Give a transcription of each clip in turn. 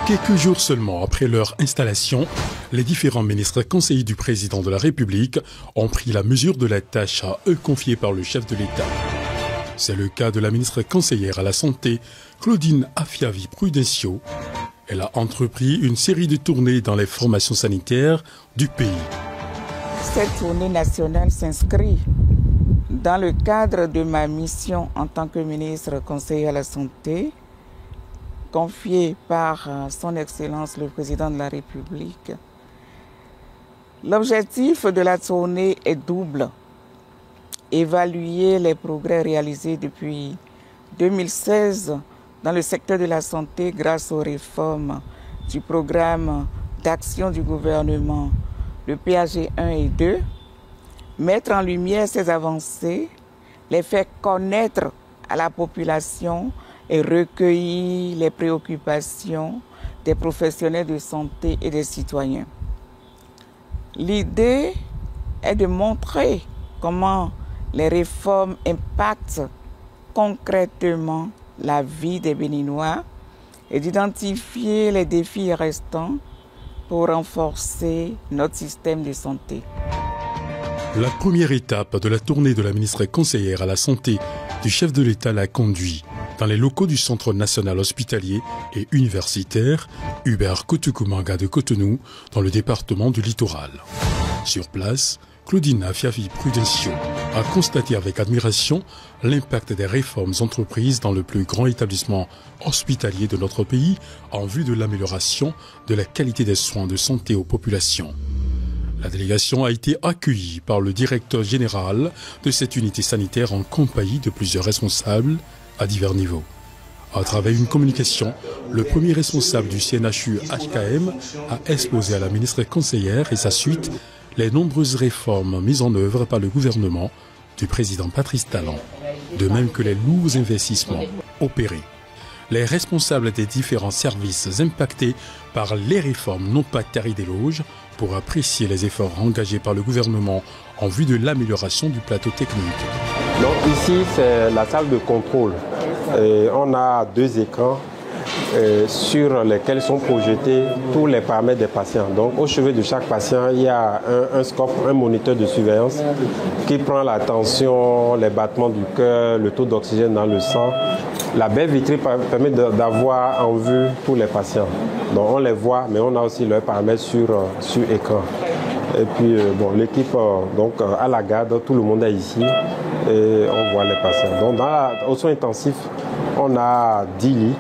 Quelques jours seulement après leur installation, les différents ministres conseillers du président de la République ont pris la mesure de la tâche à eux confiée par le chef de l'État. C'est le cas de la ministre conseillère à la Santé, Claudine Afiavi-Prudencio. Elle a entrepris une série de tournées dans les formations sanitaires du pays. Cette tournée nationale s'inscrit dans le cadre de ma mission en tant que ministre conseillère à la Santé, confiée par son Excellence le Président de la République. L'objectif de la tournée est double. Évaluer les progrès réalisés depuis 2016 dans le secteur de la santé grâce aux réformes du programme d'action du gouvernement, le PAG 1 et 2, mettre en lumière ces avancées, les faire connaître à la population et recueillir les préoccupations des professionnels de santé et des citoyens. L'idée est de montrer comment les réformes impactent concrètement la vie des Béninois et d'identifier les défis restants pour renforcer notre système de santé. La première étape de la tournée de la ministre conseillère à la Santé du chef de l'État l'a conduit dans les locaux du Centre national hospitalier et universitaire Hubert Kotukumanga de Cotonou, dans le département du Littoral. Sur place, Claudine Afiavi-Prudencio a constaté avec admiration l'impact des réformes entreprises dans le plus grand établissement hospitalier de notre pays en vue de l'amélioration de la qualité des soins de santé aux populations. La délégation a été accueillie par le directeur général de cette unité sanitaire en compagnie de plusieurs responsables à divers niveaux. À travers une communication, le premier responsable du CNHU HKM a exposé à la ministre conseillère et sa suite les nombreuses réformes mises en œuvre par le gouvernement du président Patrice Talon, de même que les lourds investissements opérés. Les responsables des différents services impactés par les réformes n'ont pas tari d'éloges pour apprécier les efforts engagés par le gouvernement en vue de l'amélioration du plateau technique. Donc ici, c'est la salle de contrôle. Et on a 2 écrans sur lesquels sont projetés tous les paramètres des patients. Donc au chevet de chaque patient, il y a un scope, un moniteur de surveillance qui prend la tension, les battements du cœur, le taux d'oxygène dans le sang. La baie vitrée permet d'avoir en vue tous les patients. Donc on les voit, mais on a aussi leurs paramètres sur écran. Et puis bon, l'équipe à la garde, tout le monde est ici et on voit les patients. Donc aux soins intensifs, on a 10 lits.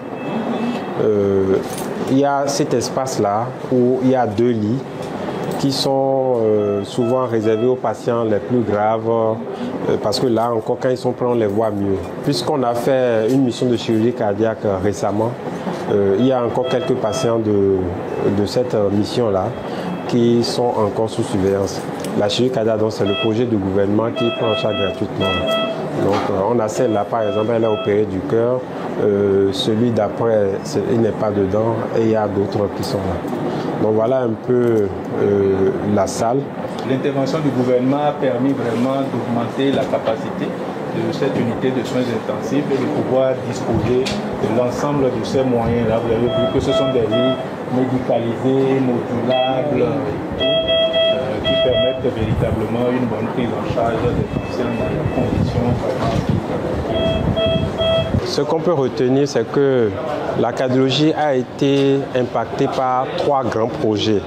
Il y a cet espace-là où il y a 2 lits qui sont souvent réservés aux patients les plus graves parce que là encore quand ils sont prêts on les voit mieux. Puisqu'on a fait une mission de chirurgie cardiaque récemment, il y a encore quelques patients de cette mission-là qui sont encore sous surveillance. La chirurgie cardiaque, c'est le projet du gouvernement qui prend en charge gratuitement. Donc on a celle-là par exemple, elle a opéré du cœur, celui d'après il n'est pas dedans et il y a d'autres qui sont là. Donc voilà un peu la salle. L'intervention du gouvernement a permis vraiment d'augmenter la capacité de cette unité de soins intensifs et de pouvoir disposer de l'ensemble de ces moyens-là. Vous avez vu que ce sont des lits médicalisés, modulables, qui permettent véritablement une bonne prise en charge des patients dans des conditions vraiment. Ce qu'on peut retenir, c'est que la cardiologie a été impactée par 3 grands projets.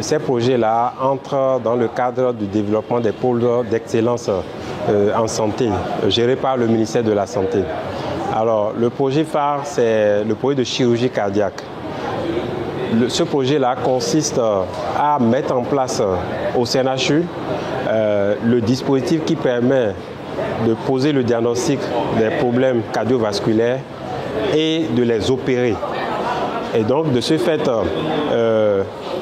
Ces projets-là entrent dans le cadre du développement des pôles d'excellence en santé, gérés par le ministère de la Santé. Alors, le projet phare, c'est le projet de chirurgie cardiaque. Ce projet-là consiste à mettre en place au CNHU le dispositif qui permet de poser le diagnostic des problèmes cardiovasculaires et de les opérer. Et donc, de ce fait,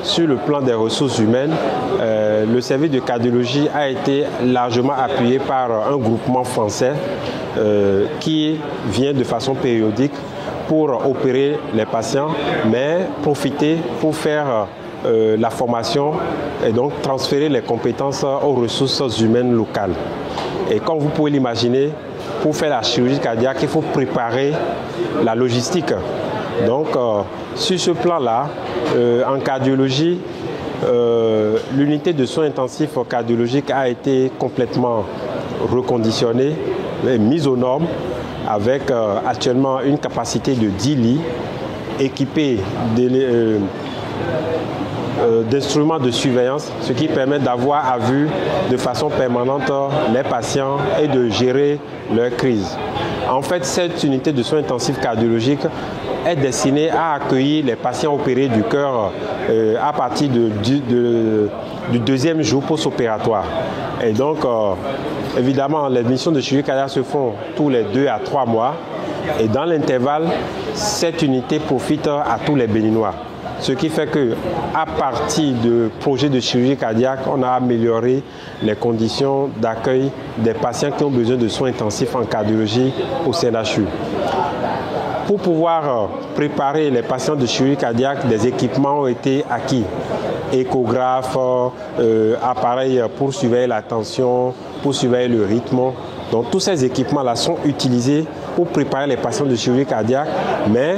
sur le plan des ressources humaines, le service de cardiologie a été largement appuyé par un groupement français qui vient de façon périodique pour opérer les patients, mais profiter pour faire la formation et donc transférer les compétences aux ressources humaines locales. Et comme vous pouvez l'imaginer, pour faire la chirurgie cardiaque, il faut préparer la logistique. Donc, sur ce plan-là, en cardiologie, l'unité de soins intensifs cardiologiques a été complètement reconditionnée, mise aux normes, avec actuellement une capacité de 10 lits, équipée d'instruments de surveillance, ce qui permet d'avoir à vue de façon permanente les patients et de gérer leurs crises. En fait, cette unité de soins intensifs cardiologiques est destinée à accueillir les patients opérés du cœur à partir du deuxième jour post-opératoire. Et donc, évidemment, les missions de chirurgie cardiaque se font tous les 2 à 3 mois. Et dans l'intervalle, cette unité profite à tous les Béninois. Ce qui fait qu'à partir de projets de chirurgie cardiaque, on a amélioré les conditions d'accueil des patients qui ont besoin de soins intensifs en cardiologie au CNHU. Pour pouvoir préparer les patients de chirurgie cardiaque, des équipements ont été acquis. Échographes, appareils pour surveiller la tension, pour surveiller le rythme. Donc tous ces équipements-là sont utilisés pour préparer les patients de chirurgie cardiaque, mais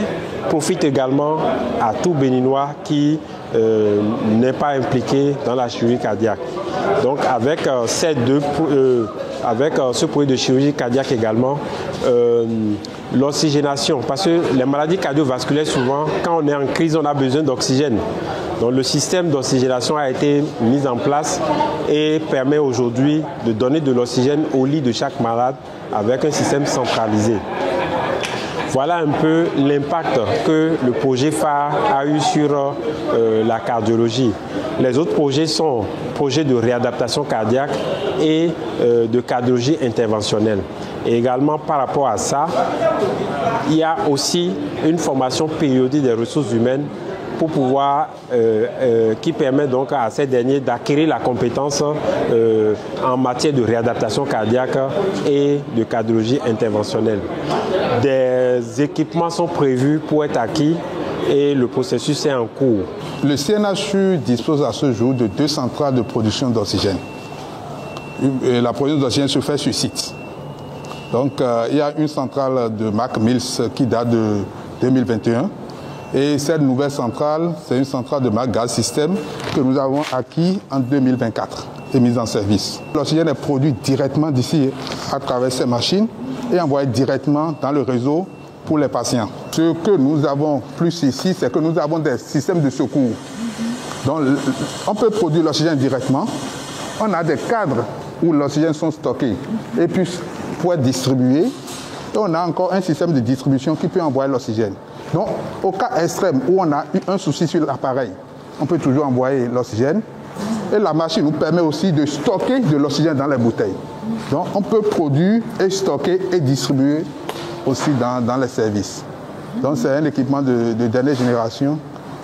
profitent également à tout Béninois qui n'est pas impliqué dans la chirurgie cardiaque. Donc avec ce projet de chirurgie cardiaque également, l'oxygénation, parce que les maladies cardiovasculaires, souvent, quand on est en crise, on a besoin d'oxygène. Donc le système d'oxygénation a été mis en place et permet aujourd'hui de donner de l'oxygène au lit de chaque malade avec un système centralisé. Voilà un peu l'impact que le projet phare a eu sur la cardiologie. Les autres projets sont projets de réadaptation cardiaque et de cardiologie interventionnelle. Et également par rapport à ça, il y a aussi une formation périodique des ressources humaines pour pouvoir, qui permet donc à ces derniers d'acquérir la compétence en matière de réadaptation cardiaque et de cardiologie interventionnelle. Des équipements sont prévus pour être acquis et le processus est en cours. Le CNHU dispose à ce jour de 2 centrales de production d'oxygène. La production d'oxygène se fait sur site. Donc il y a une centrale de Mac Mills qui date de 2021. Et cette nouvelle centrale, c'est une centrale de Mac Gaz System que nous avons acquis en 2024 et mise en service. L'oxygène est produit directement d'ici à travers ces machines et envoyé directement dans le réseau pour les patients. Ce que nous avons plus ici, c'est que nous avons des systèmes de secours. Donc, on peut produire l'oxygène directement. On a des cadres où l'oxygène sont stockés et puis pour être distribué. Et on a encore un système de distribution qui peut envoyer l'oxygène. Donc, au cas extrême où on a eu un souci sur l'appareil, on peut toujours envoyer l'oxygène. Et la machine nous permet aussi de stocker de l'oxygène dans les bouteilles. Donc, on peut produire et stocker et distribuer aussi dans les services. Donc, c'est un équipement de dernière génération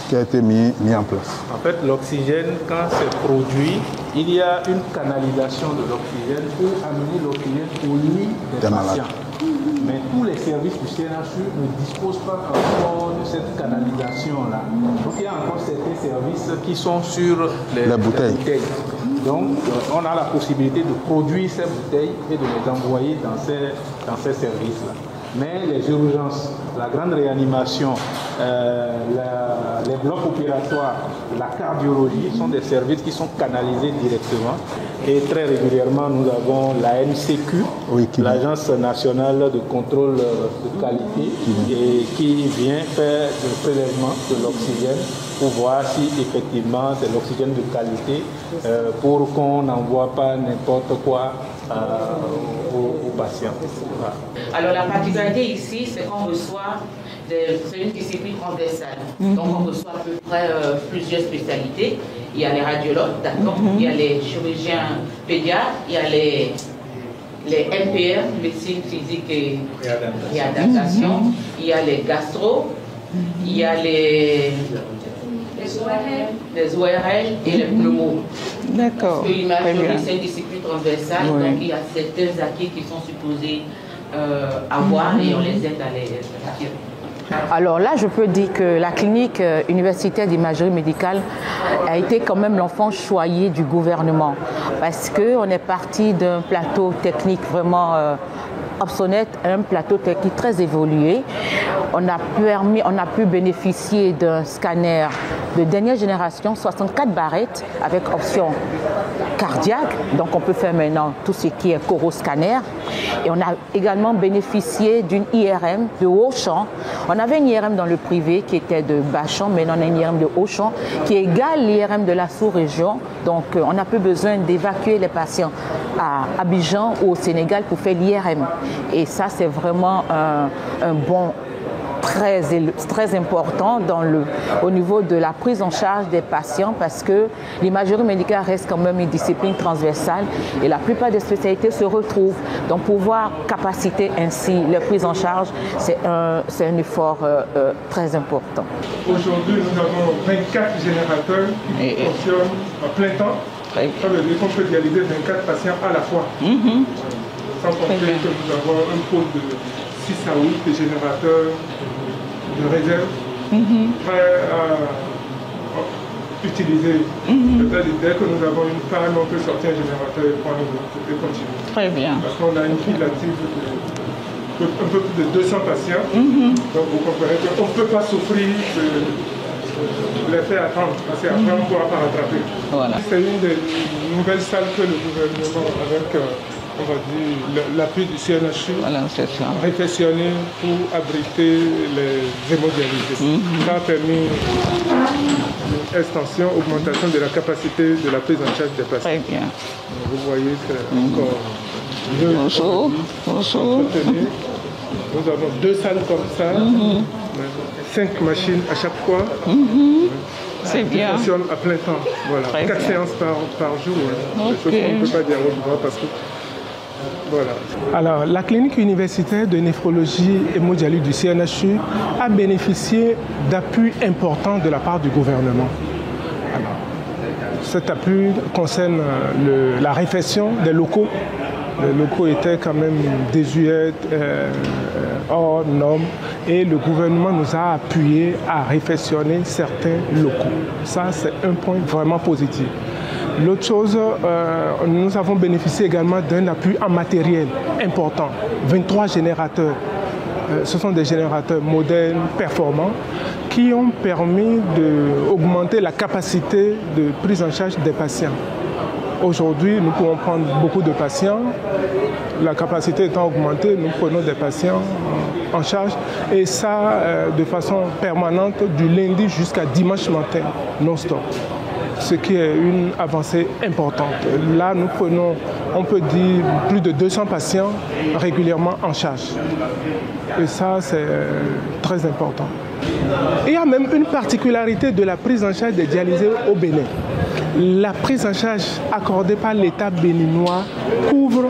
qui a été mis en place. En fait, l'oxygène, quand c'est produit, il y a une canalisation de l'oxygène pour amener l'oxygène au lit des patients. Mais tous les services du CNHU ne disposent pas encore de cette canalisation-là. Donc il y a encore certains services qui sont sur les bouteilles. Donc on a la possibilité de produire ces bouteilles et de les envoyer dans ces services-là. Mais les urgences, la grande réanimation, les blocs opératoires, la cardiologie sont des services qui sont canalisés directement. Et très régulièrement, nous avons la NCQ, l'Agence nationale de contrôle de qualité, et qui vient faire le prélèvement de l'oxygène pour voir si effectivement c'est l'oxygène de qualité pour qu'on n'envoie pas n'importe quoi aux patients. Voilà. Alors la particularité ici, c'est qu'on reçoit c'est une discipline transversale. Donc on reçoit à peu près plusieurs spécialités. Il y a les radiologues, d'accord, il y a les chirurgiens pédiatres, il y a les MPR, médecine physique et réadaptation, il y a les gastro, il y a les ORL et les pneumos. D'accord. Parce que l'imagerie, c'est une discipline transversale, donc il y a certains acquis qui sont supposés avoir et on les aide à les acquérir. Alors là, je peux dire que la clinique universitaire d'imagerie médicale a été quand même l'enfant choyé du gouvernement parce qu'on est parti d'un plateau technique vraiment Opsonet a un plateau technique très évolué. On a pu bénéficier d'un scanner de dernière génération, 64 barrettes avec option cardiaque. Donc on peut faire maintenant tout ce qui est coroscanner. Et on a également bénéficié d'une IRM de haut champ. On avait une IRM dans le privé qui était de bas champ, maintenant on a une IRM de haut champ qui égale l'IRM de la sous-région. Donc on n'a plus besoin d'évacuer les patients à Abidjan ou au Sénégal pour faire l'IRM. Et ça, c'est vraiment un bon très important au niveau de la prise en charge des patients parce que l'imagerie médicale reste quand même une discipline transversale et la plupart des spécialités se retrouvent. Donc pouvoir capaciter ainsi la prise en charge, c'est un effort très important. Aujourd'hui, nous avons 24 générateurs qui fonctionnent à plein temps. Ça veut dire qu'on peut dialyser 24 patients à la fois. Sans compter que nous avons un pôle de 6 à 8 générateurs de réserve prêts à utiliser. Dès que nous avons une panne, on peut sortir un générateur et prendre et continuer. Très bien. Parce qu'on a une file active de un peu plus de 200 patients. Donc vous comprenez qu'on ne peut pas souffrir de les faire attendre, parce qu'après on ne pourra pas rattraper. Voilà. C'est une des nouvelles salles que le gouvernement, avec on va dire l'appui du CNHU, a réfectionné pour abriter les hémodialysés. Ça a permis une extension, augmentation de la capacité de la prise en charge des patients. Très bien. Vous voyez que encore mieux. Bonjour. Nous avons 2 salles comme ça, 5 machines à chaque fois. C'est bien. Qui fonctionnent à plein temps. Voilà. 4 séances par jour. C'est chose qu'on ne peut pas dire au droit parce que. Voilà. Alors, la clinique universitaire de néphrologie et hémodialyse du CNHU a bénéficié d'appuis importants de la part du gouvernement. Alors, cet appui concerne la réfection des locaux. Les locaux étaient quand même désuets, hors normes, et le gouvernement nous a appuyés à réfectionner certains locaux. Ça, c'est un point vraiment positif. L'autre chose, nous avons bénéficié également d'un appui en matériel important. 23 générateurs. Ce sont des générateurs modernes, performants, qui ont permis d'augmenter la capacité de prise en charge des patients. Aujourd'hui, nous pouvons prendre beaucoup de patients. La capacité étant augmentée, nous prenons des patients en charge. Et ça, de façon permanente, du lundi jusqu'à dimanche matin, non-stop. Ce qui est une avancée importante. Là, nous prenons, on peut dire, plus de 200 patients régulièrement en charge. Et ça, c'est très important. Il y a même une particularité de la prise en charge des dialysés au Bénin. La prise en charge accordée par l'État béninois couvre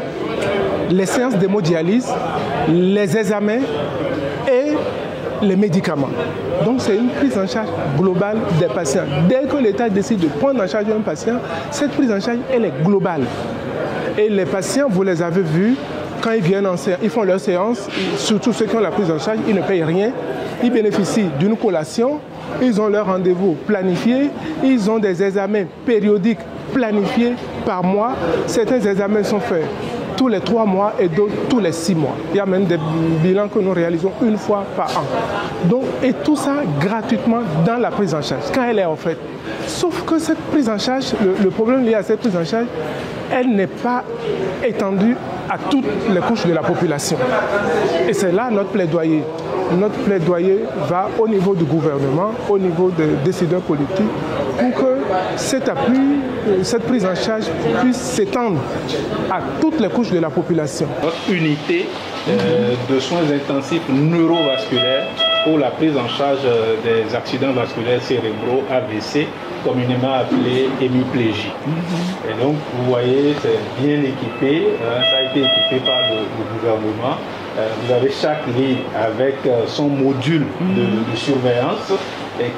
les séances d'hémodialyse, les examens et les médicaments. Donc c'est une prise en charge globale des patients. Dès que l'État décide de prendre en charge un patient, cette prise en charge, elle est globale. Et les patients, vous les avez vus, quand ils viennent en séance, ils font leur séance, surtout ceux qui ont la prise en charge, ils ne payent rien. Ils bénéficient d'une collation, ils ont leur rendez-vous planifié, ils ont des examens périodiques planifiés par mois. Certains examens sont faits tous les 3 mois et d'autres tous les 6 mois. Il y a même des bilans que nous réalisons une fois par an. Donc, et tout ça gratuitement dans la prise en charge, quand elle est offerte. Sauf que cette prise en charge, le problème lié à cette prise en charge, elle n'est pas étendue à toutes les couches de la population. Et c'est là notre plaidoyer. Notre plaidoyer va au niveau du gouvernement, au niveau des décideurs politiques, pour que cet appui, cette prise en charge puisse s'étendre à toutes les couches de la population. Notre unité de soins intensifs neurovasculaires pour la prise en charge des accidents vasculaires cérébraux, AVC, communément appelé hémiplégie. Et donc, vous voyez, c'est bien équipé, ça a été équipé par le gouvernement. Vous avez chaque lit avec son module de surveillance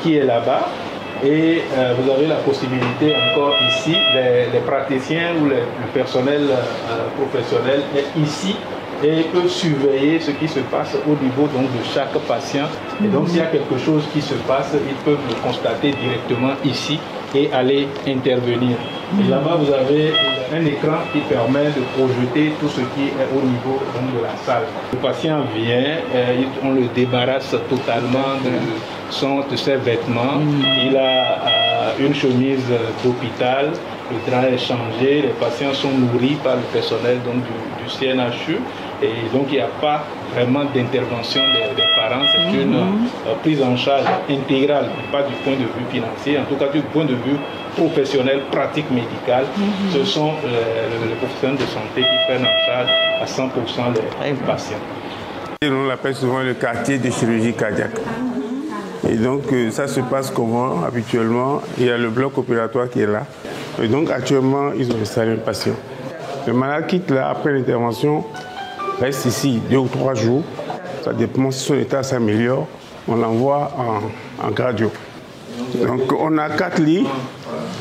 qui est là-bas. Et vous avez la possibilité encore ici, les praticiens ou le personnel professionnel est ici et peut surveiller ce qui se passe au niveau donc, de chaque patient. Et donc s'il y a quelque chose qui se passe, ils peuvent le constater directement ici et aller intervenir. Et là-bas, vous avez un écran qui permet de projeter tout ce qui est au niveau donc, de la salle. Le patient vient, on le débarrasse totalement de ses vêtements. Il a une chemise d'hôpital, le drap est changé, les patients sont nourris par le personnel donc, du CNHU. Et donc il n'y a pas vraiment d'intervention des parents, c'est une prise en charge intégrale, pas du point de vue financier, en tout cas du point de vue professionnel, pratique médicale. Ce sont les professionnels de santé qui prennent en charge à 100% les patients. On l'appelle souvent le quartier de chirurgie cardiaque. Et donc ça se passe comment habituellement? Il y a le bloc opératoire qui est là. Et donc actuellement, ils ont installé un patient. Le malade quitte là après l'intervention, reste ici 2 ou 3 jours. Ça dépend si son état s'améliore. On l'envoie en gradio. Donc on a 4 lits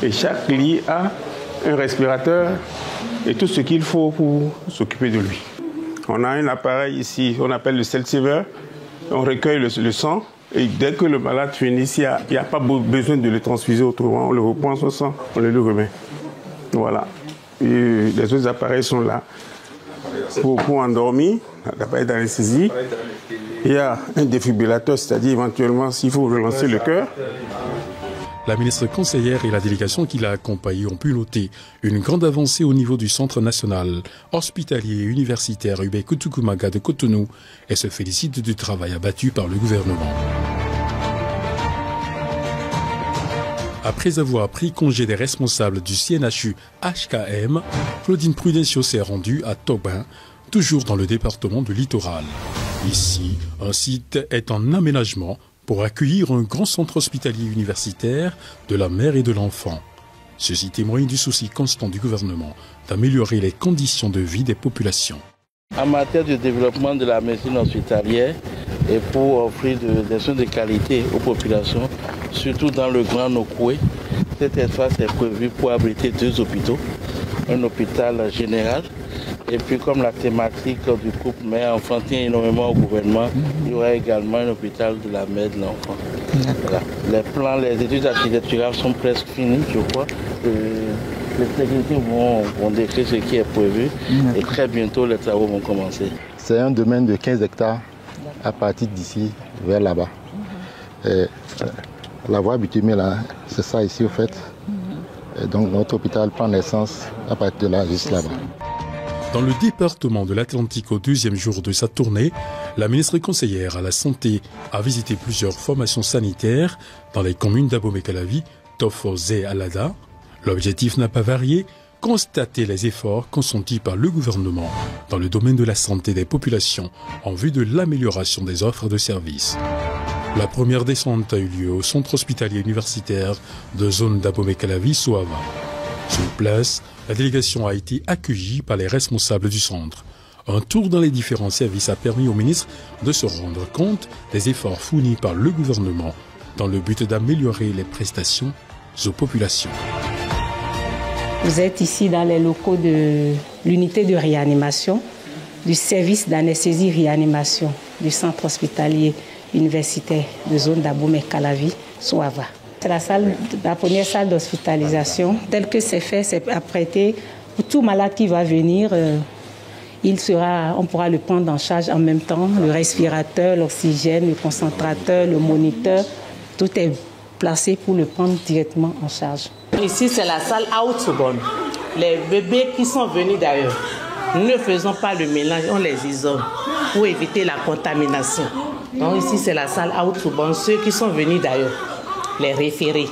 et chaque lit a un respirateur et tout ce qu'il faut pour s'occuper de lui. On a un appareil ici, on appelle le Celsiver. On recueille le sang et dès que le malade finit, il n'y a pas besoin de le transfuser autrement. On le reprend son sang, on le lui remet. Voilà. Et les autres appareils sont là. Pour endormir, l'appareil d'anesthésie, il y a un défibrillateur, c'est-à-dire éventuellement s'il faut relancer le cœur. La ministre conseillère et la délégation qui l'a accompagnée ont pu noter une grande avancée au niveau du Centre national hospitalier et universitaire Hubert Kutukumaga de Cotonou et se félicite du travail abattu par le gouvernement. Après avoir pris congé des responsables du CNHU HKM, Claudine Prudencio s'est rendue à Tobin, toujours dans le département du Littoral. Ici, un site est en aménagement pour accueillir un grand centre hospitalier universitaire de la mère et de l'enfant. Ceci témoigne du souci constant du gouvernement d'améliorer les conditions de vie des populations. En matière de développement de la médecine hospitalière et pour offrir des soins de qualité aux populations, surtout dans le Grand Nokoué, cet espace est prévu pour abriter 2 hôpitaux, un hôpital général et puis comme la thématique du couple mère-enfant tient énormément au gouvernement, il y aura également un hôpital de la mère et de l'enfant. Voilà. Les plans, les études architecturales sont presque finies, je crois. Les techniciens vont décrire ce qui est prévu et très bientôt les travaux vont commencer. C'est un domaine de 15 hectares à partir d'ici vers là-bas. La voie bitumée là, c'est ça ici au fait. Et donc notre hôpital prend naissance à partir de là juste là-bas. Dans le département de l'Atlantique au 2e jour de sa tournée, la ministre conseillère à la Santé a visité plusieurs formations sanitaires dans les communes d'Abomey-Calavi, Tofos et Alada. L'objectif n'a pas varié, constater les efforts consentis par le gouvernement dans le domaine de la santé des populations en vue de l'amélioration des offres de services. La première descente a eu lieu au centre hospitalier universitaire de zone d'Abomey-Calavi, Soava. Sur place, la délégation a été accueillie par les responsables du centre. Un tour dans les différents services a permis au ministre de se rendre compte des efforts fournis par le gouvernement dans le but d'améliorer les prestations aux populations. Vous êtes ici dans les locaux de l'unité de réanimation, du service d'anesthésie-réanimation du centre hospitalier universitaire de zone d'Abomey-Calavi, Soava. C'est la première salle d'hospitalisation. Tel que c'est fait, c'est apprêté pour tout malade qui va venir. On pourra le prendre en charge en même temps. Le respirateur, l'oxygène, le concentrateur, le moniteur, tout est placé pour le prendre directement en charge. Ici, c'est la salle out-seconde. Les bébés qui sont venus d'ailleurs, nous ne faisons pas le mélange, on les isole pour éviter la contamination. Donc ici, c'est la salle out-seconde. Ceux qui sont venus d'ailleurs, les référés.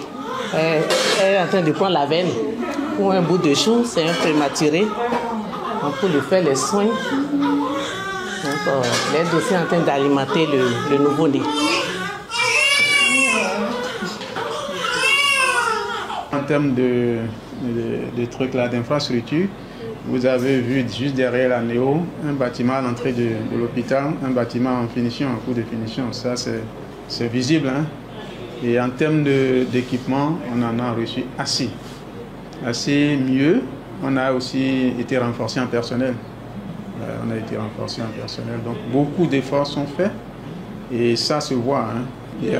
Elle est en train de prendre la veine pour un bout de chou, c'est un prématuré. On peut lui faire les soins. Donc, l'aide aussi en train d'alimenter le nouveau-né. En termes de trucs là, d'infrastructure, vous avez vu juste derrière la Néo un bâtiment à l'entrée de l'hôpital, un bâtiment en finition, en cours de finition. Ça, c'est visible. Hein? Et en termes d'équipement, on en a reçu assez mieux. On a aussi été renforcé en personnel. Donc beaucoup d'efforts sont faits et ça se voit. Hein. Il y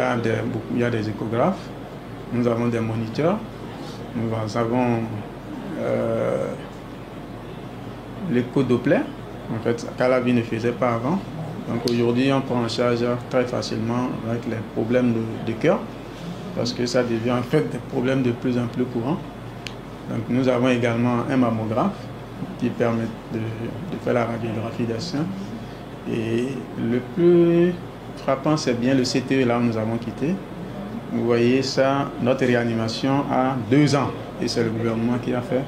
a des échographes, nous avons des moniteurs, nous avons l'écho-doppler. En fait, Calavi ne faisait pas avant. Donc aujourd'hui, on prend en charge très facilement avec les problèmes de cœur, parce que ça devient en fait des problèmes de plus en plus courants. Donc nous avons également un mammographe qui permet de faire la radiographie des seins. Et le plus frappant, c'est bien le CTE là où nous avons quitté. Vous voyez ça, notre réanimation a 2 ans. Et c'est le gouvernement qui a fait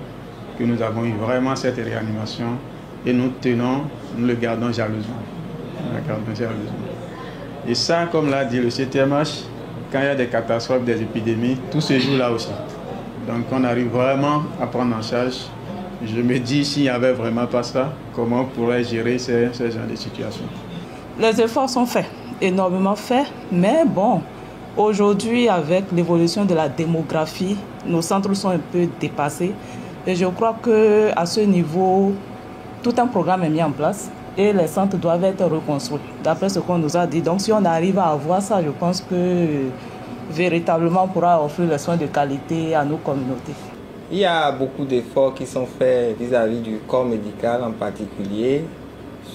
que nous avons eu vraiment cette réanimation. Et nous le gardons jalousement. Et ça, comme l'a dit le CTMH, quand il y a des catastrophes, des épidémies, tout se joue là aussi. Donc on arrive vraiment à prendre en charge. Je me dis, s'il n'y avait vraiment pas ça, comment on pourrait gérer ces genres de situations? Les efforts sont faits, énormément faits, mais bon, aujourd'hui, avec l'évolution de la démographie, nos centres sont un peu dépassés. Et je crois qu'à ce niveau, tout un programme est mis en place et les centres doivent être reconstruits, d'après ce qu'on nous a dit. Donc si on arrive à avoir ça, je pense que véritablement on pourra offrir les soins de qualité à nos communautés. Il y a beaucoup d'efforts qui sont faits vis-à-vis du corps médical en particulier,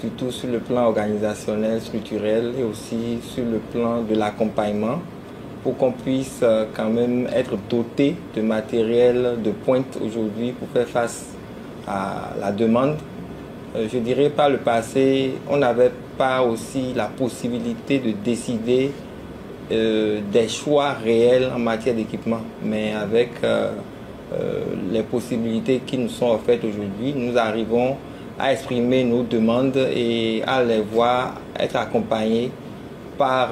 surtout sur le plan organisationnel, structurel et aussi sur le plan de l'accompagnement, pour qu'on puisse quand même être doté de matériel de pointe aujourd'hui pour faire face à la demande. Je dirais par le passé, on n'avait pas aussi la possibilité de décider des choix réels en matière d'équipement, mais avec les possibilités qui nous sont offertes aujourd'hui, nous arrivons à exprimer nos demandes et à les voir être accompagnés par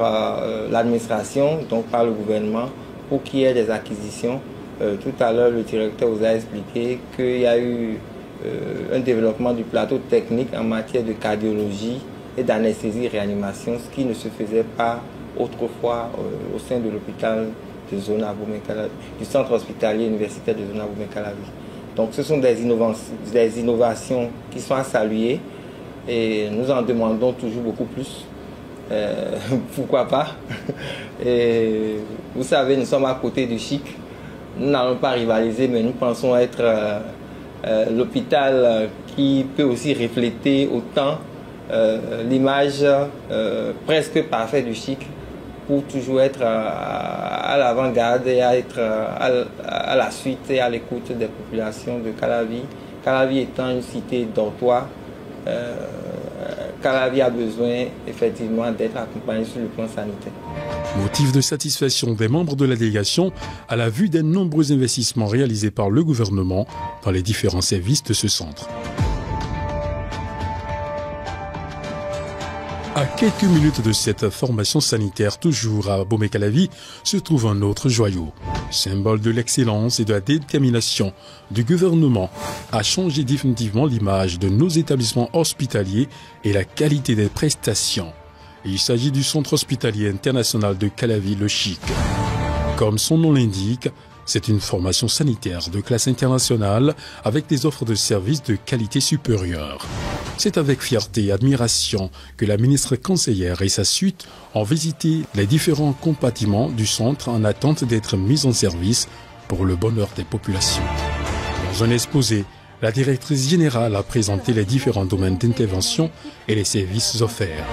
l'administration, donc par le gouvernement, pour qu'il y ait des acquisitions. Tout à l'heure, le directeur vous a expliqué qu'il y a eu un développement du plateau technique en matière de cardiologie et d'anesthésie-réanimation, ce qui ne se faisait pas autrefois au sein de l'hôpital de Zona Boumé-Calavi, du centre hospitalier universitaire de Zona Boumé-Calavi. Donc ce sont des innovations qui sont à saluer et nous en demandons toujours beaucoup plus. Pourquoi pas? Et vous savez, nous sommes à côté du chic. Nous n'allons pas rivaliser, mais nous pensons être l'hôpital qui peut aussi refléter autant l'image presque parfaite du chic, pour toujours être à l'avant-garde et à être à la suite et à l'écoute des populations de Calavi. Calavi étant une cité dortoir, Calavi a besoin effectivement d'être accompagné sur le plan sanitaire. Motif de satisfaction des membres de la délégation à la vue des nombreux investissements réalisés par le gouvernement dans les différents services de ce centre. À quelques minutes de cette formation sanitaire, toujours à Boumé-Calavi, se trouve un autre joyau, symbole de l'excellence et de la détermination du gouvernement à changer définitivement l'image de nos établissements hospitaliers et la qualité des prestations. Il s'agit du Centre hospitalier international de Calavi, le CHIC. Comme son nom l'indique, c'est une formation sanitaire de classe internationale avec des offres de services de qualité supérieure. C'est avec fierté et admiration que la ministre conseillère et sa suite ont visité les différents compartiments du centre en attente d'être mis en service pour le bonheur des populations. Dans un exposé, la directrice générale a présenté les différents domaines d'intervention et les services offerts.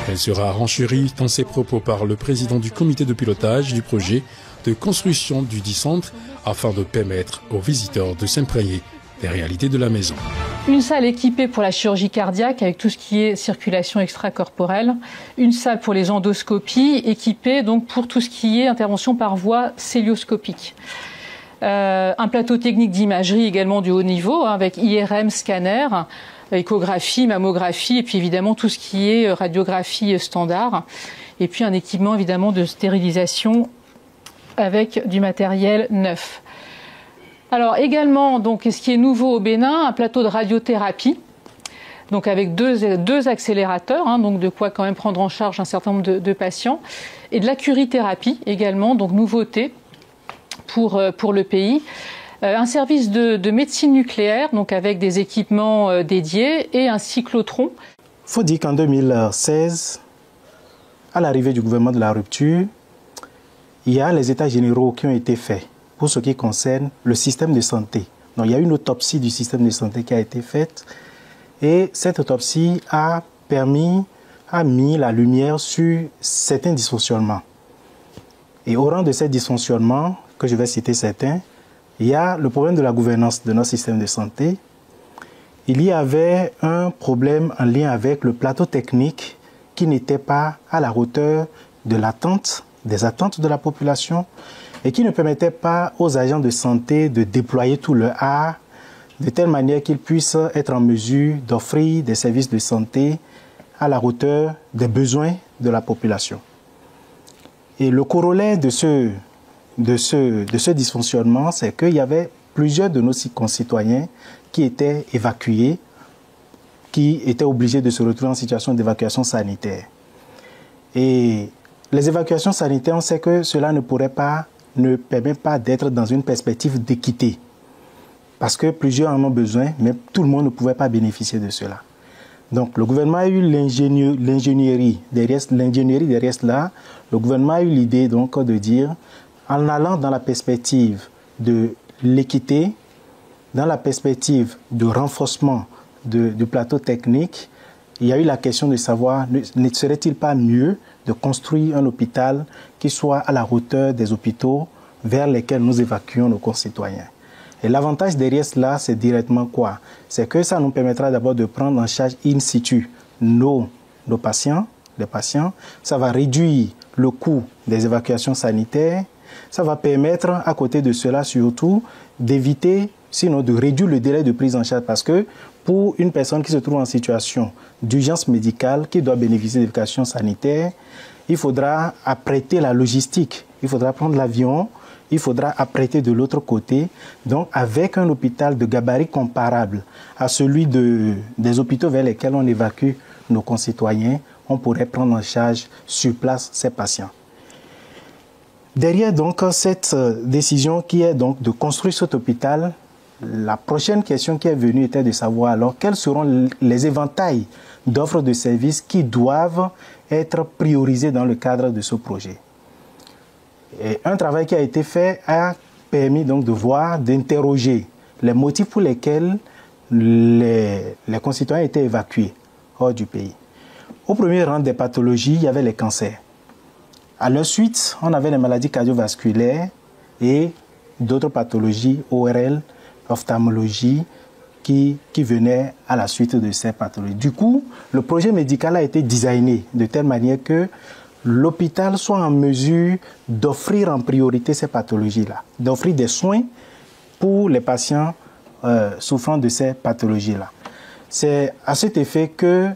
Elle sera renchérie dans ses propos par le président du comité de pilotage du projet de construction du dit centre afin de permettre aux visiteurs de s'imprégner des réalités de la maison. Une salle équipée pour la chirurgie cardiaque avec tout ce qui est circulation extracorporelle. Une salle pour les endoscopies équipée donc pour tout ce qui est intervention par voie cœlioscopique. Un plateau technique d'imagerie également du haut niveau avec IRM, scanner, échographie, mammographie et puis évidemment tout ce qui est radiographie standard. Et puis un équipement évidemment de stérilisation avec du matériel neuf. Alors également, donc, ce qui est nouveau au Bénin, un plateau de radiothérapie, donc avec deux accélérateurs, hein, donc de quoi quand même prendre en charge un certain nombre de patients, et de la curithérapie également, donc nouveauté pour le pays. Un service de médecine nucléaire, donc avec des équipements dédiés, et un cyclotron. Il faut dire qu'en 2016, à l'arrivée du gouvernement de la rupture, il y a les états généraux qui ont été faits pour ce qui concerne le système de santé. Donc, il y a une autopsie du système de santé qui a été faite Et cette autopsie a mis la lumière sur certains dysfonctionnements. Et au rang de ces dysfonctionnements, que je vais citer certains, il y a le problème de la gouvernance de notre système de santé. Il y avait un problème en lien avec le plateau technique qui n'était pas à la hauteur de l'attente, des attentes de la population et qui ne permettait pas aux agents de santé de déployer tout leur art de telle manière qu'ils puissent être en mesure d'offrir des services de santé à la hauteur des besoins de la population. Et le corollaire de ce dysfonctionnement, c'est qu'il y avait plusieurs de nos concitoyens qui étaient évacués, qui étaient obligés de se retrouver en situation d'évacuation sanitaire. Et les évacuations sanitaires, on sait que cela ne permet pas d'être dans une perspective d'équité. Parce que plusieurs en ont besoin, mais tout le monde ne pouvait pas bénéficier de cela. Donc le gouvernement a eu l'ingénierie derrière cela. Le gouvernement a eu l'idée donc de dire, en allant dans la perspective de l'équité, dans la perspective de renforcement du plateau technique, il y a eu la question de savoir, ne serait-il pas mieux de construire un hôpital qui soit à la hauteur des hôpitaux vers lesquels nous évacuons nos concitoyens. Et l'avantage derrière cela, c'est directement quoi? C'est que ça nous permettra d'abord de prendre en charge in situ nos patients, les patients. Ça va réduire le coût des évacuations sanitaires. Ça va permettre, à côté de cela surtout, d'éviter, sinon de réduire le délai de prise en charge. Parce que pour une personne qui se trouve en situation d'urgence médicale, qui doit bénéficier d'évacuation sanitaire, il faudra apprêter la logistique. Il faudra prendre l'avion, il faudra apprêter de l'autre côté. Donc, avec un hôpital de gabarit comparable à celui des hôpitaux vers lesquels on évacue nos concitoyens, on pourrait prendre en charge sur place ces patients. Derrière donc cette décision qui est donc de construire cet hôpital, la prochaine question qui est venue était de savoir alors quels seront les éventails d'offres de services qui doivent être priorisés dans le cadre de ce projet. Et un travail qui a été fait a permis donc de voir, d'interroger les motifs pour lesquels les concitoyens étaient évacués hors du pays. Au premier rang des pathologies, il y avait les cancers. À leur suite, on avait les maladies cardiovasculaires et d'autres pathologies, ORL, ophtalmologie, qui venaient à la suite de ces pathologies. Du coup, le projet médical a été designé de telle manière que l'hôpital soit en mesure d'offrir en priorité ces pathologies-là, d'offrir des soins pour les patients souffrant de ces pathologies-là. C'est à cet effet que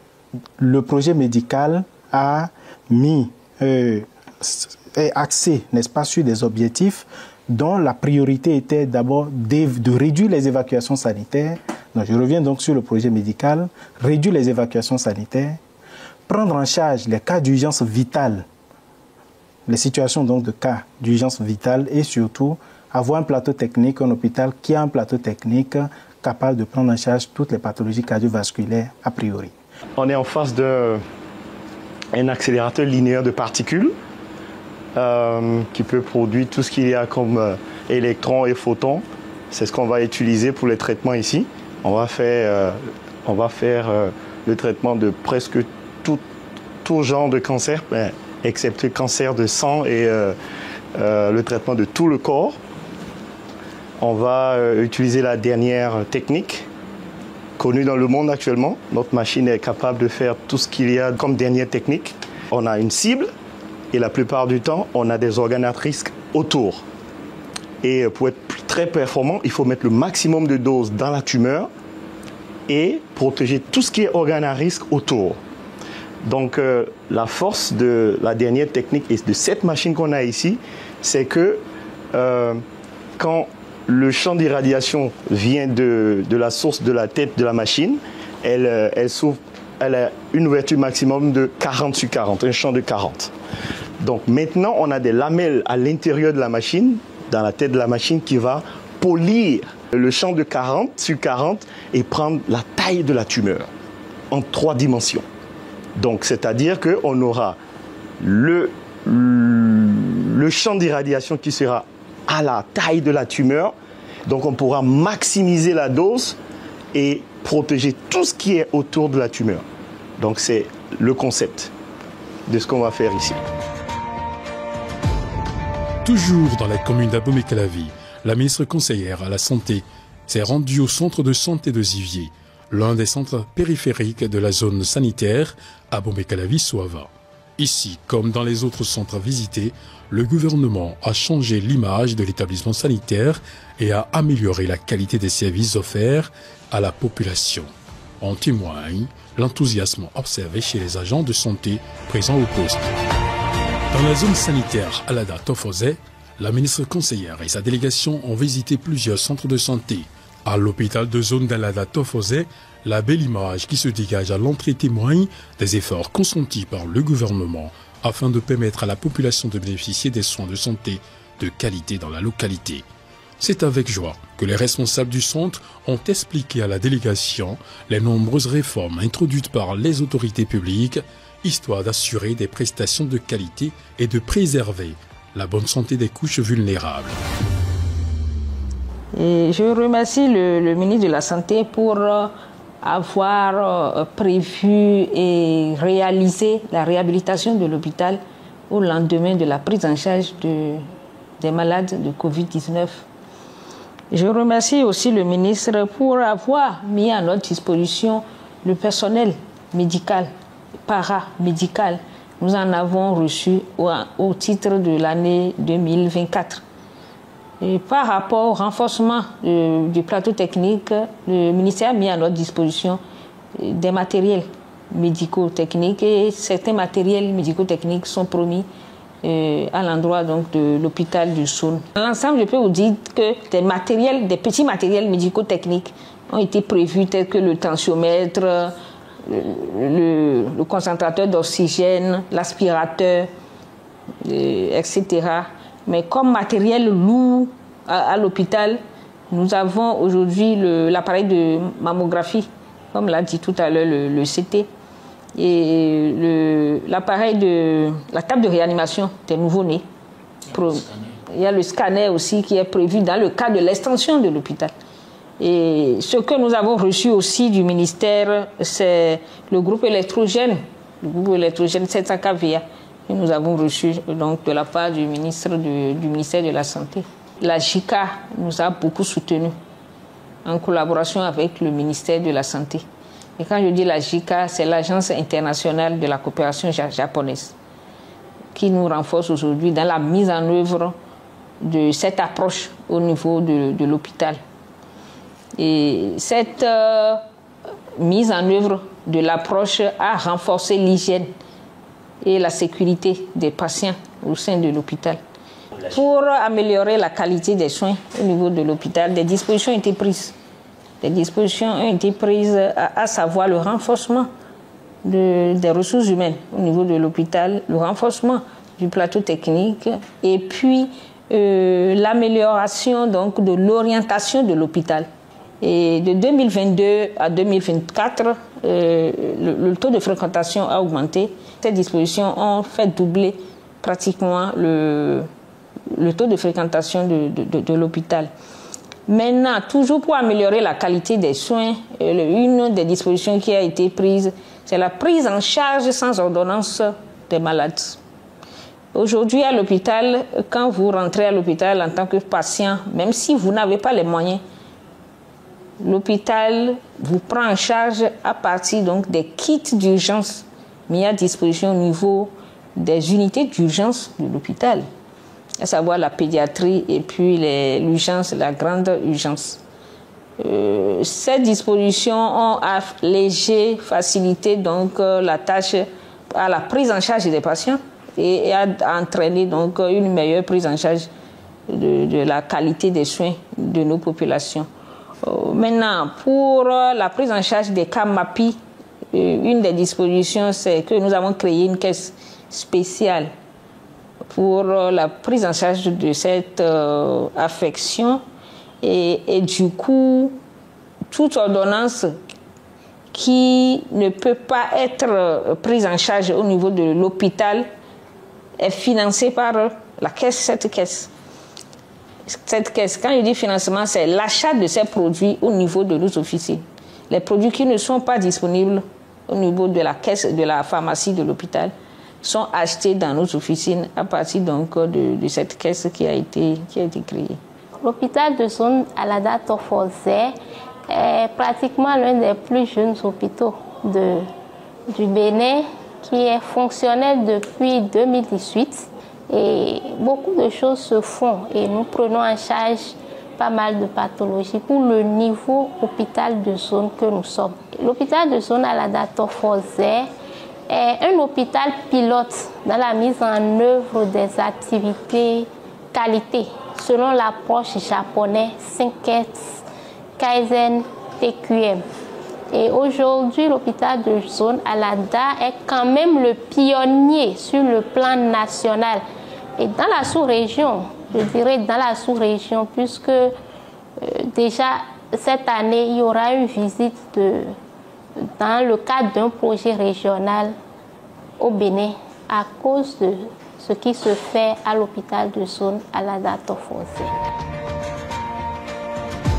le projet médical a axé, n'est-ce pas, sur des objectifs dont la priorité était d'abord de réduire les évacuations sanitaires. Donc, je reviens donc sur le projet médical, réduire les évacuations sanitaires, prendre en charge les cas d'urgence vitale, les situations donc de cas d'urgence vitale et surtout avoir un plateau technique, un hôpital qui a un plateau technique capable de prendre en charge toutes les pathologies cardiovasculaires a priori. On est en face d'un accélérateur linéaire de particules qui peut produire tout ce qu'il y a comme électrons et photons. C'est ce qu'on va utiliser pour les traitements ici. On va faire le traitement de presque tout genre de cancer, excepté le cancer de sang et le traitement de tout le corps. On va utiliser la dernière technique connue dans le monde actuellement. Notre machine est capable de faire tout ce qu'il y a comme dernière technique. On a une cible et la plupart du temps, on a des organes à risque autour. Et pour être très performant, il faut mettre le maximum de doses dans la tumeur et protéger tout ce qui est organe à risque autour. Donc la force de la dernière technique et de cette machine qu'on a ici, c'est que quand le champ d'irradiation vient de la source de la tête de la machine, elle a une ouverture maximum de 40 sur 40, un champ de 40. Donc maintenant, on a des lamelles à l'intérieur de la machine, dans la tête de la machine, qui va polir le champ de 40 sur 40 et prendre la taille de la tumeur en 3 dimensions. Donc, c'est-à-dire qu'on aura le champ d'irradiation qui sera à la taille de la tumeur. Donc, on pourra maximiser la dose et protéger tout ce qui est autour de la tumeur. Donc c'est le concept de ce qu'on va faire ici. Toujours dans la commune d'Abomey-Calavi, la ministre conseillère à la Santé s'est rendue au centre de santé de Zivier, l'un des centres périphériques de la zone sanitaire Abomey-Calavi-Soava. Ici, comme dans les autres centres visités, le gouvernement a changé l'image de l'établissement sanitaire et a amélioré la qualité des services offerts à la population. En témoigne l'enthousiasme observé chez les agents de santé présents au poste. Dans la zone sanitaire Alada Tofosé, la ministre conseillère et sa délégation ont visité plusieurs centres de santé. À l'hôpital de zone d'Alada Tofosé, la belle image qui se dégage à l'entrée témoigne des efforts consentis par le gouvernement afin de permettre à la population de bénéficier des soins de santé de qualité dans la localité. C'est avec joie que les responsables du centre ont expliqué à la délégation les nombreuses réformes introduites par les autorités publiques, histoire d'assurer des prestations de qualité et de préserver la bonne santé des couches vulnérables. Et je remercie le ministre de la Santé pour avoir prévu et réalisé la réhabilitation de l'hôpital au lendemain de la prise en charge des malades de Covid-19. Je remercie aussi le ministre pour avoir mis à notre disposition le personnel médical, paramédical. Nous en avons reçu au titre de l'année 2024. Et par rapport au renforcement du plateau technique, le ministère a mis à notre disposition des matériels médico-techniques et certains matériels médico-techniques sont promis à l'endroit donc de l'hôpital du Saône. Dans l'ensemble, je peux vous dire que des petits matériels médico-techniques ont été prévus tels que le tensiomètre, le concentrateur d'oxygène, l'aspirateur, etc. Mais comme matériel lourd à l'hôpital, nous avons aujourd'hui l'appareil de mammographie, comme l'a dit tout à l'heure le CT, et la table de réanimation des nouveau-nés. Il y a le scanner aussi qui est prévu dans le cadre de l'extension de l'hôpital. Et ce que nous avons reçu aussi du ministère, c'est le groupe électrogène 700 kVA que nous avons reçu donc, de la part du ministère de la Santé. La JICA nous a beaucoup soutenus en collaboration avec le ministère de la Santé. Et quand je dis la JICA, c'est l'Agence internationale de la coopération japonaise qui nous renforce aujourd'hui dans la mise en œuvre de cette approche au niveau de l'hôpital. Et cette mise en œuvre de l'approche a renforcé l'hygiène et la sécurité des patients au sein de l'hôpital. Pour améliorer la qualité des soins au niveau de l'hôpital, des dispositions ont été prises. Des dispositions ont été prises, à savoir le renforcement des ressources humaines au niveau de l'hôpital, le renforcement du plateau technique et puis l'amélioration donc de l'orientation de l'hôpital. Et de 2022 à 2024, le taux de fréquentation a augmenté. Ces dispositions ont fait doubler pratiquement le taux de fréquentation de l'hôpital. Maintenant, toujours pour améliorer la qualité des soins, une des dispositions qui a été prise, c'est la prise en charge sans ordonnance des malades. Aujourd'hui, à l'hôpital, quand vous rentrez à l'hôpital en tant que patient, même si vous n'avez pas les moyens, l'hôpital vous prend en charge à partir donc des kits d'urgence mis à disposition au niveau des unités d'urgence de l'hôpital, à savoir la pédiatrie et puis l'urgence, la grande urgence. Ces dispositions ont allégé, facilité donc la tâche à la prise en charge des patients et a entraîné donc une meilleure prise en charge de la qualité des soins de nos populations. Maintenant, pour la prise en charge des cas MAPI, une des dispositions, c'est que nous avons créé une caisse spéciale pour la prise en charge de cette affection et du coup, toute ordonnance qui ne peut pas être prise en charge au niveau de l'hôpital est financée par la caisse, cette caisse. Cette caisse, quand je dis financement, c'est l'achat de ces produits au niveau de nos officines. les produits qui ne sont pas disponibles au niveau de la caisse, de la pharmacie de l'hôpital, sont achetés dans nos officines à partir donc de cette caisse qui a été créée. L'hôpital de zone Alada Tofozé est pratiquement l'un des plus jeunes hôpitaux du Bénin, qui est fonctionnel depuis 2018. Et beaucoup de choses se font et nous prenons en charge pas mal de pathologies pour le niveau hôpital de zone que nous sommes. L'hôpital de zone Alada Tofozé est un hôpital pilote dans la mise en œuvre des activités qualité selon l'approche japonaise 5S Kaizen TQM. Et aujourd'hui, l'hôpital de zone Alada est quand même le pionnier sur le plan national. Et dans la sous-région, je dirais dans la sous-région, puisque déjà cette année, il y aura une visite dans le cadre d'un projet régional au Bénin à cause de ce qui se fait à l'hôpital de zone Alada Tofozé.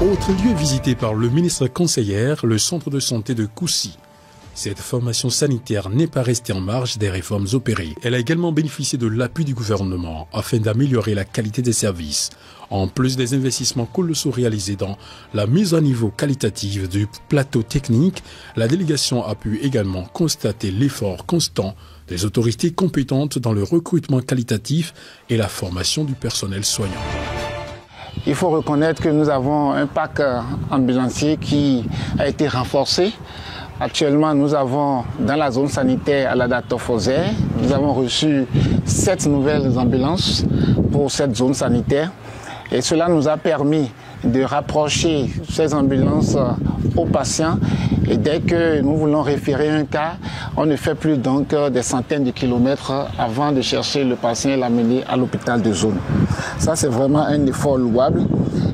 Autre lieu visité par le ministre conseillère, le centre de santé de Koussi. Cette formation sanitaire n'est pas restée en marge des réformes opérées. Elle a également bénéficié de l'appui du gouvernement afin d'améliorer la qualité des services. En plus des investissements colossaux réalisés dans la mise à niveau qualitative du plateau technique, la délégation a pu également constater l'effort constant des autorités compétentes dans le recrutement qualitatif et la formation du personnel soignant. Il faut reconnaître que nous avons un parc ambulancier qui a été renforcé. Actuellement, nous avons dans la zone sanitaire Alada Tofozé, nous avons reçu 7 nouvelles ambulances pour cette zone sanitaire. Et cela nous a permis de rapprocher ces ambulances aux patients. Et dès que nous voulons référer un cas, on ne fait plus donc des centaines de kilomètres avant de chercher le patient et l'amener à l'hôpital de zone. Ça, c'est vraiment un effort louable.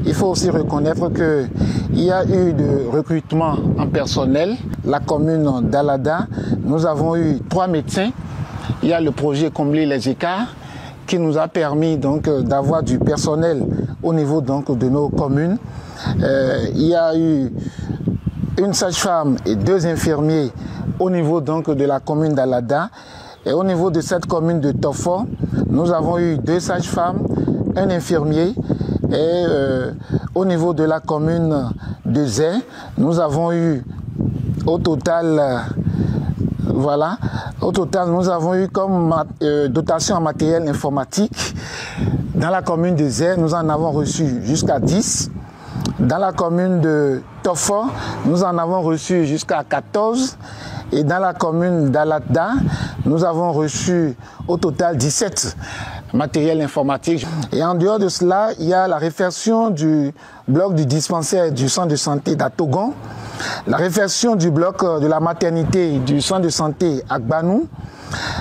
Il faut aussi reconnaître qu'il y a eu de recrutement en personnel. La commune d'Alada, nous avons eu 3 médecins. Il y a le projet Combler les écarts qui nous a permis donc d'avoir du personnel au niveau donc de nos communes. Il y a eu une sage-femme et 2 infirmiers au niveau donc de la commune d'Alada. Et au niveau de cette commune de Tofo, nous avons eu 2 sages-femmes, un infirmier. Et au niveau de la commune de Zé, nous avons eu au total, nous avons eu comme dotation en matériel informatique. Dans la commune de Zé, nous en avons reçu jusqu'à 10. Dans la commune de Tofo, nous en avons reçu jusqu'à 14. Et dans la commune d'Alada, nous avons reçu au total 17 matériels informatiques. Et en dehors de cela, il y a la réfection du bloc du dispensaire du centre de santé d'Atogon, la réfection du bloc de la maternité du centre de santé à Gbanou,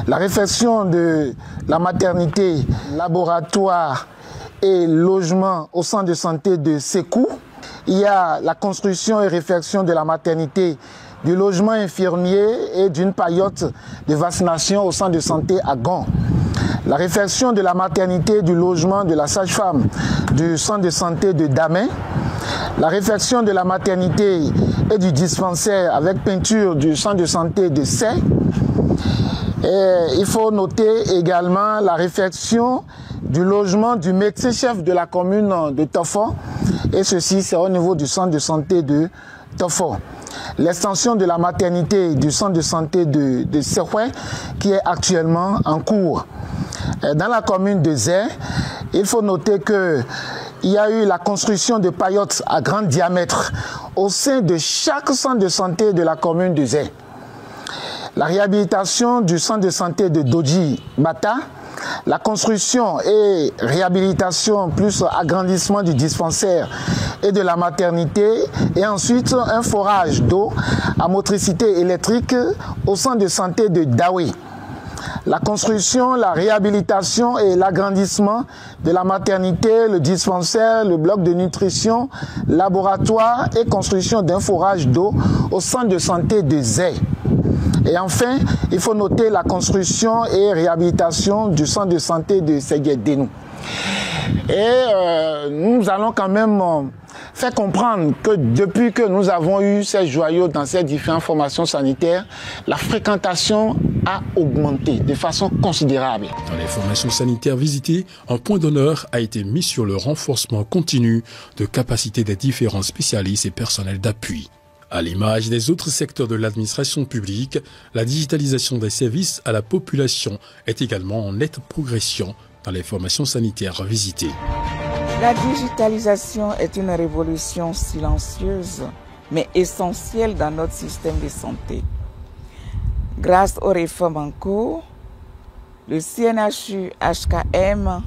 la réfection de la maternité, laboratoire et logement au centre de santé de Sékou. Il y a la construction et réfection de la maternité, du logement infirmier et d'une paillote de vaccination au centre de santé à Gand. La réfection de la maternité, du logement de la sage-femme du centre de santé de Damé. La réfection de la maternité et du dispensaire avec peinture du centre de santé de Sé. Et il faut noter également la réfection du logement du médecin-chef de la commune de Tofo. Et ceci, c'est au niveau du centre de santé de Tofo. L'extension de la maternité du centre de santé de Séhoué qui est actuellement en cours. Dans la commune de Zé, il faut noter qu'il y a eu la construction de paillotes à grand diamètre au sein de chaque centre de santé de la commune de Zé. La réhabilitation du centre de santé de Dodji Bata, la construction et réhabilitation plus agrandissement du dispensaire et de la maternité, et ensuite un forage d'eau à motricité électrique au centre de santé de Dawe. La construction, la réhabilitation et l'agrandissement de la maternité, le dispensaire, le bloc de nutrition, laboratoire et construction d'un forage d'eau au centre de santé de Zé. Et enfin, il faut noter la construction et réhabilitation du centre de santé de Séguédénou. Et nous allons quand même fait comprendre que depuis que nous avons eu ces joyaux dans ces différentes formations sanitaires, la fréquentation a augmenté de façon considérable. Dans les formations sanitaires visitées, un point d'honneur a été mis sur le renforcement continu de capacités des différents spécialistes et personnels d'appui. À l'image des autres secteurs de l'administration publique, la digitalisation des services à la population est également en nette progression dans les formations sanitaires visitées. La digitalisation est une révolution silencieuse, mais essentielle dans notre système de santé. Grâce aux réformes en cours, le CNHU-HKM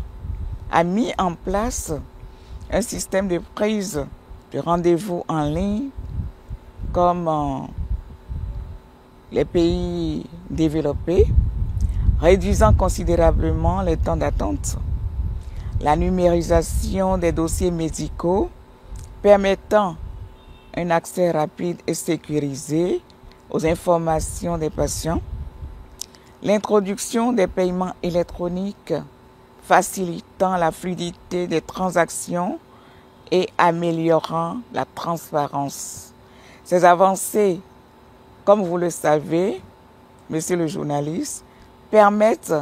a mis en place un système de prise de rendez-vous en ligne comme les pays développés, réduisant considérablement les temps d'attente. La numérisation des dossiers médicaux permettant un accès rapide et sécurisé aux informations des patients, l'introduction des paiements électroniques facilitant la fluidité des transactions et améliorant la transparence. Ces avancées, comme vous le savez, monsieur le journaliste, permettent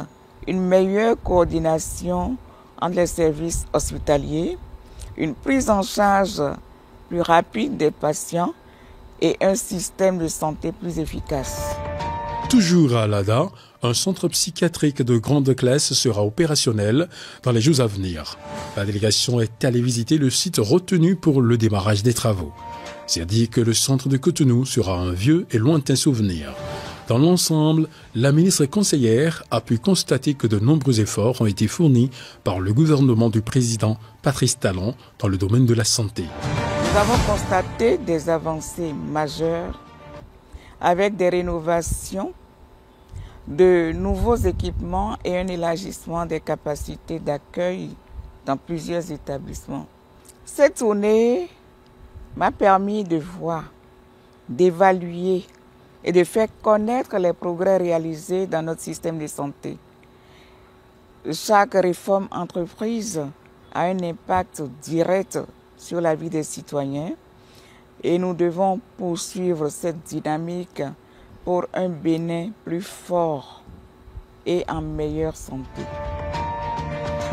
une meilleure coordination entre les services hospitaliers, une prise en charge plus rapide des patients et un système de santé plus efficace. Toujours à Alada, un centre psychiatrique de grande classe sera opérationnel dans les jours à venir. La délégation est allée visiter le site retenu pour le démarrage des travaux. C'est dire que le centre de Cotonou sera un vieux et lointain souvenir. Dans l'ensemble, la ministre conseillère a pu constater que de nombreux efforts ont été fournis par le gouvernement du président Patrice Talon dans le domaine de la santé. Nous avons constaté des avancées majeures avec des rénovations, de nouveaux équipements et un élargissement des capacités d'accueil dans plusieurs établissements. Cette tournée m'a permis de voir, d'évaluer et de faire connaître les progrès réalisés dans notre système de santé. Chaque réforme entreprise a un impact direct sur la vie des citoyens et nous devons poursuivre cette dynamique pour un Bénin plus fort et en meilleure santé.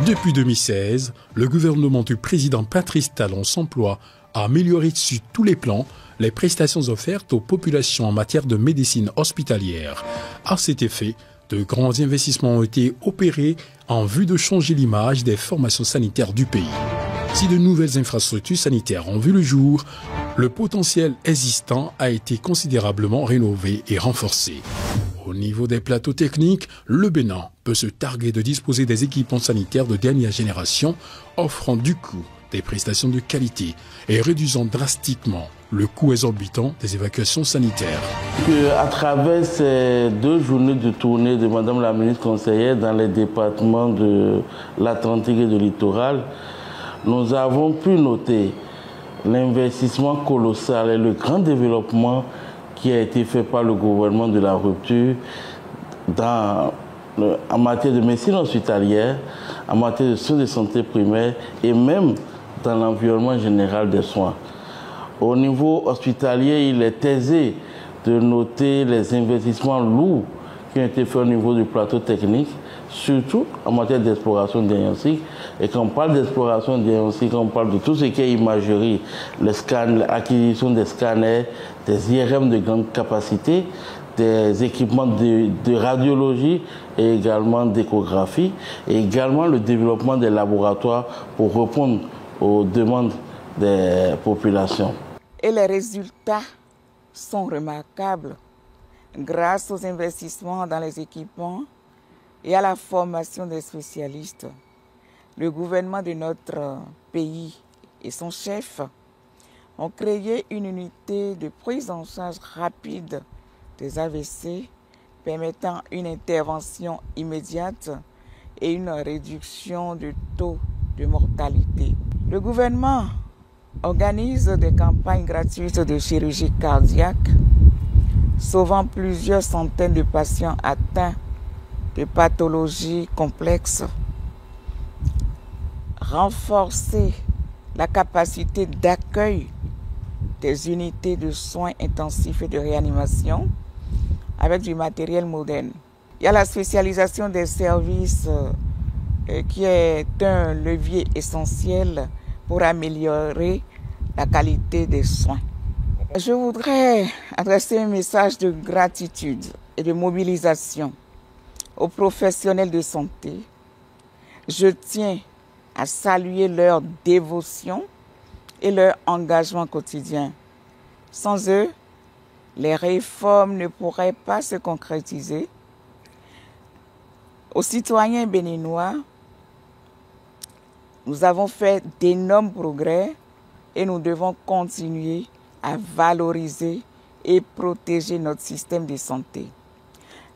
Depuis 2016, le gouvernement du président Patrice Talon s'emploie à améliorer sur tous les plans les prestations offertes aux populations en matière de médecine hospitalière. À cet effet, de grands investissements ont été opérés en vue de changer l'image des formations sanitaires du pays. Si de nouvelles infrastructures sanitaires ont vu le jour, le potentiel existant a été considérablement rénové et renforcé. Au niveau des plateaux techniques, le Bénin peut se targuer de disposer des équipements sanitaires de dernière génération, offrant du coup des prestations de qualité et réduisant drastiquement le coût exorbitant des évacuations sanitaires. À travers ces 2 journées de tournée de Madame la ministre conseillère dans les départements de l'Atlantique et du littoral, nous avons pu noter l'investissement colossal et le grand développement qui a été fait par le gouvernement de la rupture en matière de médecine hospitalière, en matière de soins de santé primaire et même dans l'environnement général des soins. Au niveau hospitalier, il est aisé de noter les investissements lourds qui ont été faits au niveau du plateau technique, surtout en matière d'exploration diagnostique. Et quand on parle d'exploration diagnostique, on parle de tout ce qui est imagerie, l'acquisition des scanners, des IRM de grande capacité, des équipements de radiologie et également d'échographie, et également le développement des laboratoires pour répondre aux demandes des populations. Et les résultats sont remarquables grâce aux investissements dans les équipements et à la formation des spécialistes. Le gouvernement de notre pays et son chef ont créé une unité de prise en charge rapide des AVC permettant une intervention immédiate et une réduction du taux de mortalité. Le gouvernement organise des campagnes gratuites de chirurgie cardiaque, sauvant plusieurs centaines de patients atteints de pathologies complexes. Renforcer la capacité d'accueil des unités de soins intensifs et de réanimation avec du matériel moderne. Il y a la spécialisation des services qui est un levier essentiel pour améliorer la qualité des soins. Je voudrais adresser un message de gratitude et de mobilisation aux professionnels de santé. Je tiens à saluer leur dévotion et leur engagement quotidien. Sans eux, les réformes ne pourraient pas se concrétiser. Aux citoyens béninois, nous avons fait d'énormes progrès et nous devons continuer à valoriser et protéger notre système de santé.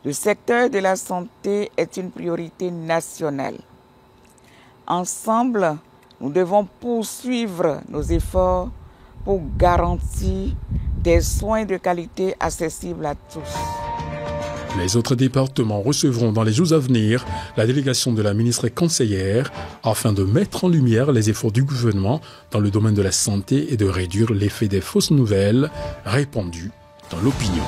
Le secteur de la santé est une priorité nationale. Ensemble, nous devons poursuivre nos efforts pour garantir des soins de qualité accessibles à tous. Les autres départements recevront dans les jours à venir la délégation de la ministre conseillère afin de mettre en lumière les efforts du gouvernement dans le domaine de la santé et de réduire l'effet des fausses nouvelles répandues dans l'opinion.